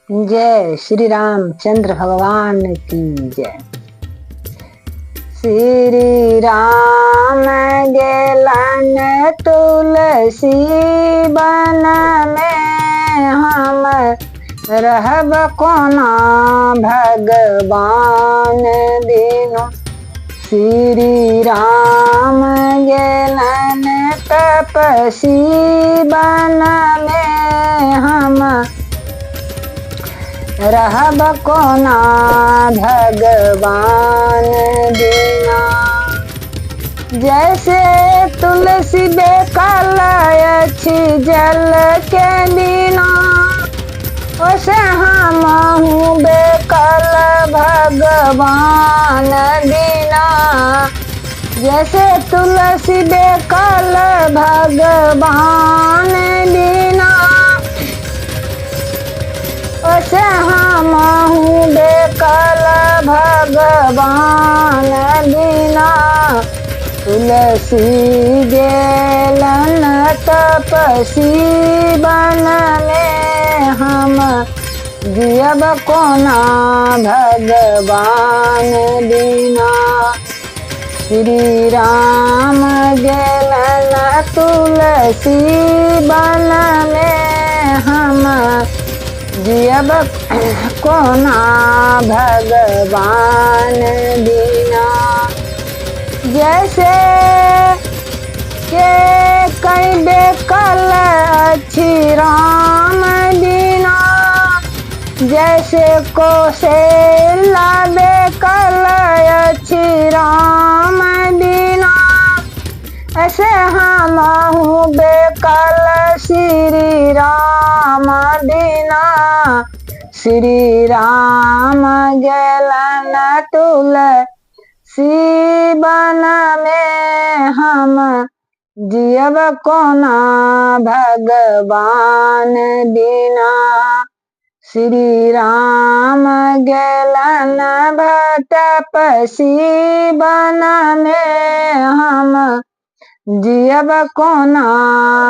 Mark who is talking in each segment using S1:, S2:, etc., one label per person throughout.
S1: जय श्री रामचंद्र भगवान की जय। श्री राम गेलन तुलसी बन में, हम रहब कोना भगवान बिनु। श्री राम गेलन तपसी बन में, हम रहब कोना भगवान बिना। जैसे तुलसी बेकल अछि जल के बिना, वैसे हमहु बेकल भगवान बिना। जैसे तुलसी बेकल भगवान बिना, वैसे हमहु बेकल भगवान बिना। तुलसी गेलन तपसी बन में, हम जियब कोना भगवान बिना। श्री राम गेलन तुलसी बन में, हम जियब कोना भगवान बिना। जैसे के कई बेकल अछि राम बिना, जैसे कौशल्या बेकल अछि राम बिना, ऐसे हमहु बेकल श्री राम बिना। श्री राम गेलन तुलसी बन में, हम जियब कोना भगवान बिना। श्री राम गेलन तपसी बन में, हम जियब कोना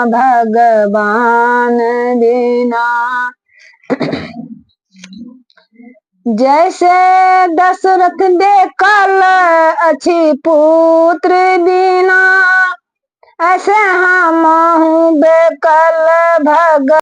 S1: भगवान बिना। जैसे दशरथ बेकल अछि पुत्र बिना, ऐसे हमहु बेकल भगवान